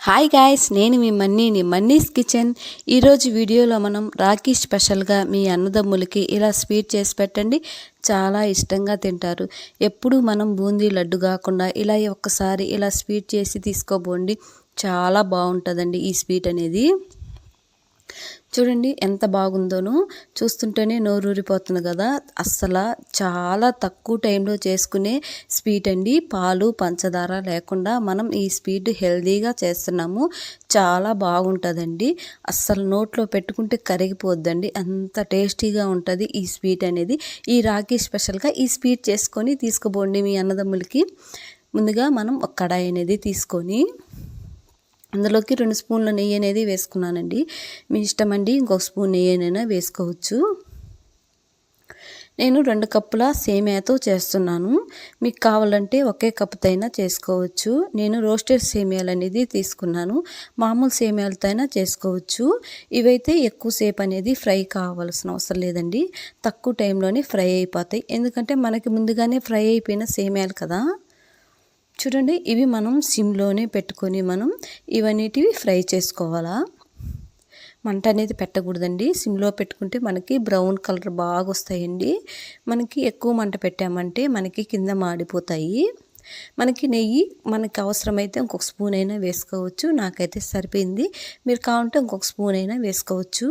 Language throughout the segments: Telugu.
హాయ్ గాయ్స్, నేను మీ మన్నీని మన్నీస్ కిచెన్. ఈరోజు వీడియోలో మనం రాఖీ స్పెషల్గా మీ అన్నదమ్ములకి ఇలా స్వీట్ చేసి పెట్టండి. చాలా ఇష్టంగా తింటారు. ఎప్పుడు మనం బూందీ లడ్డు కాకుండా ఇలా ఒక్కసారి ఇలా స్వీట్ చేసి తీసుకోబోండి. చాలా బాగుంటుందండి ఈ స్వీట్ అనేది. చూడండి ఎంత బాగుందోనో, చూస్తుంటేనే నోరూరిపోతుంది కదా. అస్సలు చాలా తక్కువ టైంలో చేసుకునే స్వీట్ అండి. పాలు పంచదార లేకుండా మనం ఈ స్వీట్ హెల్తీగా చేస్తున్నాము. చాలా బాగుంటుందండి. అస్సలు నోట్లో పెట్టుకుంటే కరిగిపోద్దండి, అంత టేస్టీగా ఉంటుంది ఈ స్వీట్ అనేది. ఈ రాఖీ స్పెషల్గా ఈ స్వీట్ చేసుకొని తీసుకుపోండి మీ అన్నదమ్ములకి. ముందుగా మనం ఒక కడాయి అనేది తీసుకొని అందులోకి 2 స్పూన్ల నెయ్యి అనేది వేసుకున్నానండి. మీ ఇష్టం అండి, ఇంకొక స్పూన్ నెయ్యినైనా వేసుకోవచ్చు. నేను 2 కప్పుల సేమియాతో చేస్తున్నాను. మీకు కావాలంటే ఒకే కప్పుతో అయినా చేసుకోవచ్చు. నేను రోస్టెడ్ సేమియాలు అనేది తీసుకున్నాను. మామూలు సేమియాలతో అయినా చేసుకోవచ్చు. ఇవైతే ఎక్కువసేపు అనేది ఫ్రై కావాల్సిన అవసరం లేదండి. తక్కువ టైంలోనే ఫ్రై అయిపోతాయి. ఎందుకంటే మనకి ముందుగానే ఫ్రై అయిపోయిన సేమియాలు కదా. చూడండి, ఇవి మనం సిమ్లోనే పెట్టుకొని మనం ఇవన్నిటివి ఫ్రై చేసుకోవాలా. మంట అనేది పెట్టకూడదండి. సిమ్లో పెట్టుకుంటే మనకి బ్రౌన్ కలర్ బాగా వస్తాయండి. మనకి ఎక్కువ మంట పెట్టామంటే మనకి కింద మాడిపోతాయి. మనకి నెయ్యి మనకి అవసరమైతే ఇంకొక స్పూన్ అయినా వేసుకోవచ్చు. నాకైతే సరిపోయింది. మీరు కావాలంటే ఇంకొక స్పూన్ అయినా వేసుకోవచ్చు.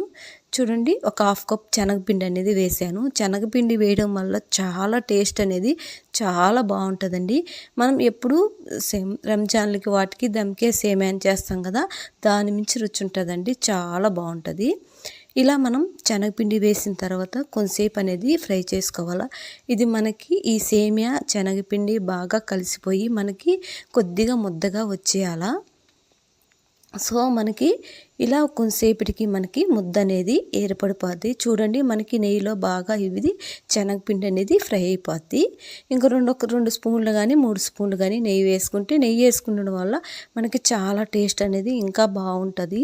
చూడండి, ఒక 1/2 కప్ శనగపిండి అనేది వేసాను. శనగపిండి వేయడం వల్ల చాలా టేస్ట్ అనేది చాలా బాగుంటుందండి. మనం ఎప్పుడు రంజాన్లకి వాటికి దమ్కే సేమియా చేస్తాం కదా, దాని మించి రుచి ఉంటుందండి. చాలా బాగుంటుంది. ఇలా మనం శనగపిండి వేసిన తర్వాత కొంతసేపు అనేది ఫ్రై చేసుకోవాలి. ఇది మనకి ఈ సేమియా శనగపిండి బాగా కలిసిపోయి మనకి కొద్దిగా ముద్దగా వచ్చేయాలా. సో మనకి ఇలా కొంతసేపటికి మనకి ముద్ద అనేది ఏర్పడిపోద్ది. చూడండి, మనకి నెయ్యిలో బాగా ఇది శనగపిండి అనేది ఫ్రై అయిపోద్ది. ఇంకా 2 స్పూన్లు కానీ 3 స్పూన్లు కానీ నెయ్యి వేసుకుంటే, నెయ్యి వేసుకుండడం వల్ల మనకి చాలా టేస్ట్ అనేది ఇంకా బాగుంటుంది.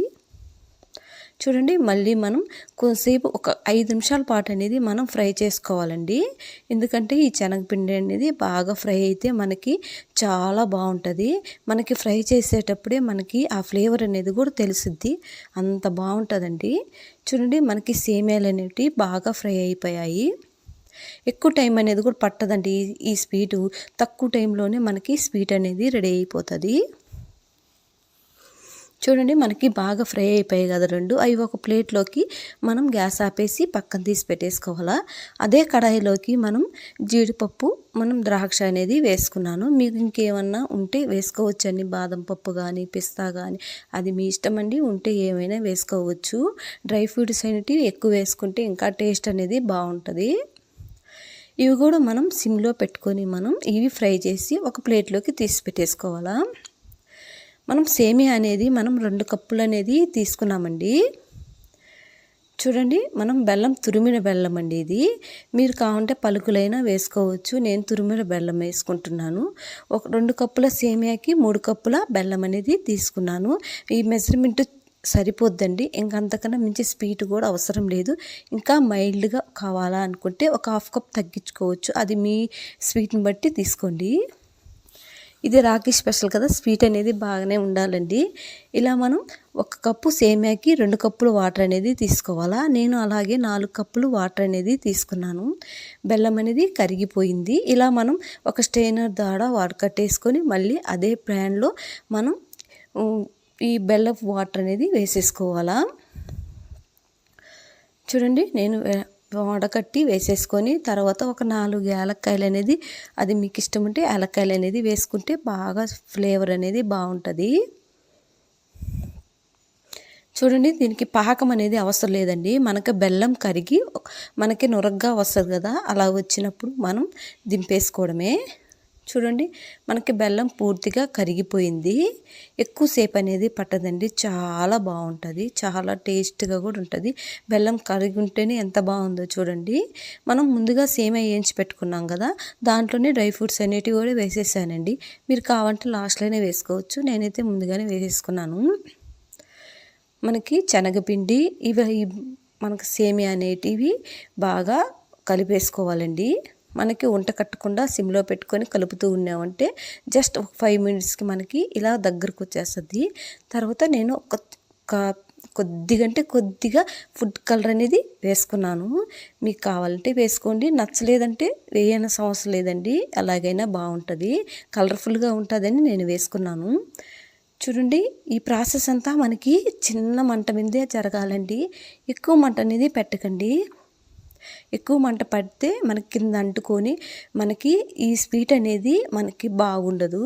చూడండి, మళ్ళీ మనం కొంతసేపు ఒక 5 నిమిషాల పాటు అనేది మనం ఫ్రై చేసుకోవాలండి. ఎందుకంటే ఈ శనగపిండి అనేది బాగా ఫ్రై అయితే మనకి చాలా బాగుంటుంది. మనకి ఫ్రై చేసేటప్పుడే మనకి ఆ ఫ్లేవర్ అనేది కూడా తెలుసుద్ది, అంత బాగుంటుందండి. చూడండి, మనకి సేమియాలు అనేవి బాగా ఫ్రై అయిపోయాయి. ఎక్కువ టైం అనేది కూడా పట్టదండి. ఈ స్వీటు తక్కువ టైంలోనే మనకి స్వీట్ అనేది రెడీ అయిపోతుంది. చూడండి, మనకి బాగా ఫ్రై అయిపోయాయి కదా రెండు. అవి ఒక ప్లేట్లోకి మనం గ్యాస్ ఆపేసి పక్కన తీసి పెట్టేసుకోవాలా. అదే కడాయిలోకి మనం జీడిపప్పు, మనం ద్రాక్ష అనేది వేసుకున్నాను. మీకు ఇంకేమన్నా ఉంటే వేసుకోవచ్చండి. బాదం పప్పు కానీ పిస్తా కానీ, అది మీ ఇష్టం అండి. ఉంటే ఏమైనా వేసుకోవచ్చు. డ్రై ఫ్రూట్స్ అనేటివి ఎక్కువ వేసుకుంటే ఇంకా టేస్ట్ అనేది బాగుంటుంది. ఇవి కూడా మనం సిమ్లో పెట్టుకొని మనం ఇవి ఫ్రై చేసి ఒక ప్లేట్లోకి తీసి పెట్టేసుకోవాలా. మనం సేమియా అనేది మనం 2 కప్పులు అనేది తీసుకున్నామండి. చూడండి, మనం బెల్లం తురిమిన బెల్లం అండి ఇది. మీరు కావాలంటే పలుకులైనా వేసుకోవచ్చు. నేను తురిమిన బెల్లం వేసుకుంటున్నాను. ఒక 2 కప్పుల సేమియాకి 3 కప్పుల బెల్లం అనేది తీసుకున్నాను. ఈ మెజర్మెంట్ సరిపోద్దండి. ఇంకంతకన్నా మించి స్వీట్ కూడా అవసరం లేదు. ఇంకా మైల్డ్గా కావాలా అనుకుంటే ఒక 1/2 కప్ తగ్గించుకోవచ్చు. అది మీ స్వీట్ని బట్టి తీసుకోండి. ఇది రాఖీ స్పెషల్ కదా, స్వీట్ అనేది బాగానే ఉండాలండి. ఇలా మనం 1 కప్పు సేమియాకి 2 కప్పులు వాటర్ అనేది తీసుకోవాలా. నేను అలాగే 4 కప్పులు వాటర్ అనేది తీసుకున్నాను. బెల్లం అనేది కరిగిపోయింది. ఇలా మనం ఒక స్టెయినర్ ద్వారా కట్టేసుకొని మళ్ళీ అదే ప్యాన్లో మనం ఈ బెల్లం వాటర్ అనేది వేసేసుకోవాలా. చూడండి, నేను వడకట్టి వేసేసుకొని తర్వాత ఒక 4 యాలక్కాయలు అనేది, అది మీకు ఇష్టం ఉంటే యాలక్కాయలు అనేది వేసుకుంటే బాగా ఫ్లేవర్ అనేది బాగుంటుంది. చూడండి, దీనికి పాకం అనేది అవసరం లేదండి. మనకి బెల్లం కరిగి మనకి నురగ్గా వస్తుంది కదా, అలా వచ్చినప్పుడు మనం దింపేసుకోవడమే. చూడండి, మనకి బెల్లం పూర్తిగా కరిగిపోయింది. ఎక్కువసేపు అనేది పట్టదండి. చాలా బాగుంటుంది, చాలా టేస్ట్గా కూడా ఉంటుంది. బెల్లం కరిగి ఉంటేనే ఎంత బాగుందో చూడండి. మనం ముందుగా సేమియా వేయించి పెట్టుకున్నాం కదా, దాంట్లోనే డ్రై ఫ్రూట్స్ అనేటివి కూడా వేసేసానండి. మీరు కావాలంటే లాస్ట్లోనే వేసుకోవచ్చు. నేనైతే ముందుగానే వేసేసుకున్నాను. మనకి శనగపిండి ఇవి మనకి సేమియా అనేటివి బాగా కలిపేసుకోవాలండి. మనకి వంట కట్టకుండా సిమ్లో పెట్టుకొని కలుపుతూ ఉన్నామంటే జస్ట్ ఒక 5 మినిట్స్కి మనకి ఇలా దగ్గరకు వచ్చేస్తుంది. తర్వాత నేను కొద్దిగా ఫుడ్ కలర్ అనేది వేసుకున్నాను. మీకు కావాలంటే వేసుకోండి, నచ్చలేదంటే వేయనవసరం అవసరం లేదండి, అలాగైనా బాగుంటుంది, కలర్ఫుల్గా ఉంటుందని నేను వేసుకున్నాను. చూడండి, ఈ ప్రాసెస్ అంతా మనకి చిన్న మంట మీదే జరగాలండి, ఎక్కువ మంట అనేది పెట్టకండి. ఎక్కువ మంట పడితే మనకి కింద అంటుకొని మనకి ఈ స్వీట్ అనేది మనకి బాగుండదు.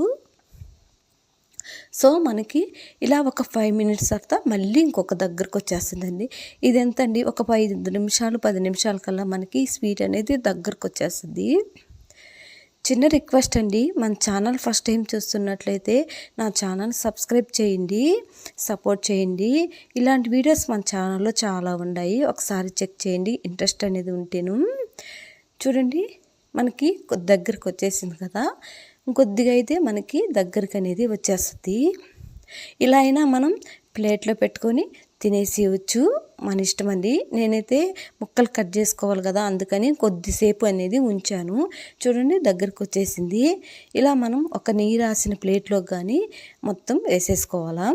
సో మనకి ఇలా ఒక 5 మినిట్స్ తర్వాత మళ్ళీ ఇంకొక దగ్గరకు వచ్చేస్తుందండి. ఇది ఎంతండి, ఒక 5 నిమిషాలు 10 నిమిషాల కల్లా మనకి స్వీట్ అనేది దగ్గరకు వచ్చేస్తుంది. చిన్న రిక్వెస్ట్ అండి, మన ఛానల్ ఫస్ట్ టైం చూస్తున్నట్లయితే నా ఛానల్ సబ్స్క్రైబ్ చేయండి, సపోర్ట్ చేయండి. ఇలాంటి వీడియోస్ మన ఛానల్లో చాలా ఉన్నాయి, ఒకసారి చెక్ చేయండి ఇంట్రెస్ట్ అనేది ఉంటేను. చూడండి, మనకి దగ్గరకు వచ్చేసింది కదా, ఇంకొద్దిగా అయితే మనకి దగ్గరికి అనేది వచ్చేస్తుంది. ఇలా అయినా మనం ప్లేట్లో పెట్టుకొని తినేసేయచ్చు, మన ఇష్టం అండి. నేనైతే ముక్కలు కట్ చేసుకోవాలి కదా, అందుకని కొద్దిసేపు అనేది ఉంచాను. చూడండి, దగ్గరకు వచ్చేసింది. ఇలా మనం ఒక నెయ్యి రాసిన ప్లేట్లో కానీ మొత్తం వేసేసుకోవాలా.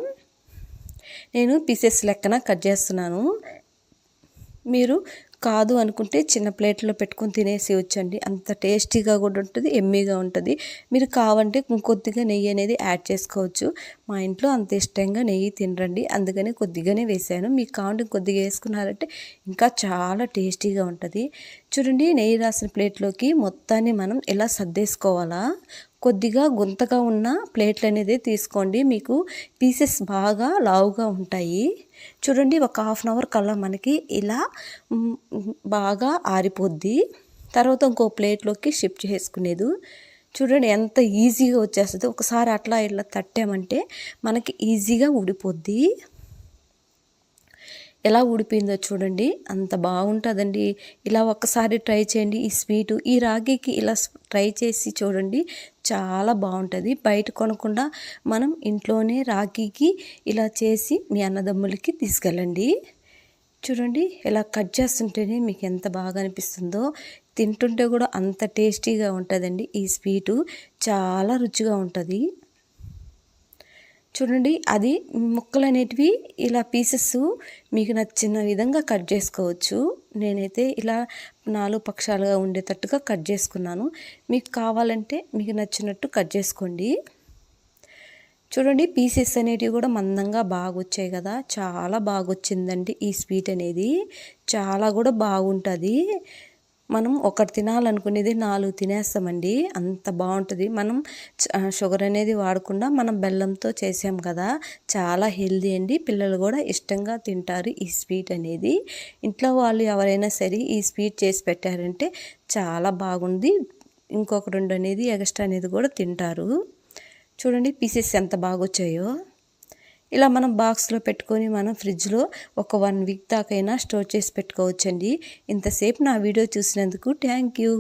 నేను పీసెస్ లెక్కన కట్ చేస్తున్నాను. మీరు కాదు అనుకుంటే చిన్న ప్లేట్లో పెట్టుకొని తినేసేయచ్చండి, అంత టేస్టీగా కూడా ఉంటుంది, ఎమ్మీగా ఉంటుంది. మీరు కావాలంటే ఇంకొద్దిగా నెయ్యి అనేది యాడ్ చేసుకోవచ్చు. మా ఇంట్లో అంత ఇష్టంగా నెయ్యి తినరండి, అందుకని కొద్దిగానే వేసాను. మీకు కావాలంటే కొద్దిగా వేసుకున్నారంటే ఇంకా చాలా టేస్టీగా ఉంటుంది. చూడండి, నెయ్యి రాసిన ప్లేట్లోకి మొత్తాన్ని మనం ఇలా సర్దేసుకోవాలా. కొద్దిగా గుంతగా ఉన్న ప్లేట్లు అనేది తీసుకోండి, మీకు పీసెస్ బాగా లావుగా ఉంటాయి. చూడండి, ఒక 1/2 అవర్ కల్లా మనకి ఇలా బాగా ఆరిపోద్ది. తర్వాత ఇంకో ప్లేట్లోకి షిఫ్ట్ చేసుకునేది. చూడండి, ఎంత ఈజీగా వచ్చేస్తుంది. ఒకసారి అట్లా ఇట్లా తట్టామంటే మనకి ఈజీగా ఊడిపోద్ది. ఎలా ఊడిపోయిందో చూడండి, అంత బాగుంటుందండి. ఇలా ఒక్కసారి ట్రై చేయండి. ఈ స్వీటు, ఈ రాగికి ఇలా ట్రై చేసి చూడండి, చాలా బాగుంటుంది. బయట కొనకుండా మనం ఇంట్లోనే రాగికి ఇలా చేసి మీ అన్నదమ్ములకి తీసుకెళ్ళండి. చూడండి, ఇలా కట్ చేస్తుంటేనే మీకు ఎంత బాగా అనిపిస్తుందో, తింటుంటే కూడా అంత టేస్టీగా ఉంటుందండి. ఈ స్వీటు చాలా రుచిగా ఉంటుంది. చూడండి, అది ముక్కలు అనేటివి ఇలా పీసెస్ మీకు నచ్చిన విధంగా కట్ చేసుకోవచ్చు. నేనైతే ఇలా 4 పక్షాలుగా ఉండేటట్టుగా కట్ చేసుకున్నాను. మీకు కావాలంటే మీకు నచ్చినట్టు కట్ చేసుకోండి. చూడండి, పీసెస్ అనేటివి కూడా మందంగా బాగా వచ్చాయి కదా, చాలా బాగా వచ్చిందండి. ఈ స్వీట్ అనేది చాలా కూడా బాగుంటుంది. మనం ఒకటి తినాలనుకునేది 4 తినేస్తామండి, అంత బాగుంటుంది. మనం షుగర్ అనేది వాడకుండా మనం బెల్లంతో చేసాం కదా, చాలా హెల్దీ అండి. పిల్లలు కూడా ఇష్టంగా తింటారు ఈ స్వీట్ అనేది. ఇంట్లో వాళ్ళు ఎవరైనా సరే ఈ స్వీట్ చేసి పెట్టారంటే చాలా బాగుంది, ఇంకొక 2 అనేది ఎక్స్ట్రా అనేది కూడా తింటారు. చూడండి, పీసెస్ ఎంత బాగా వచ్చాయో. ఇలా మనం బాక్స్లో పెట్టుకొని మనం ఫ్రిడ్జ్లో ఒక 1 వీక్ దాకైనా స్టోర్ చేసి పెట్టుకోవచ్చండి. ఇంతసేపు నా వీడియో చూసినందుకు థ్యాంక్ యూ.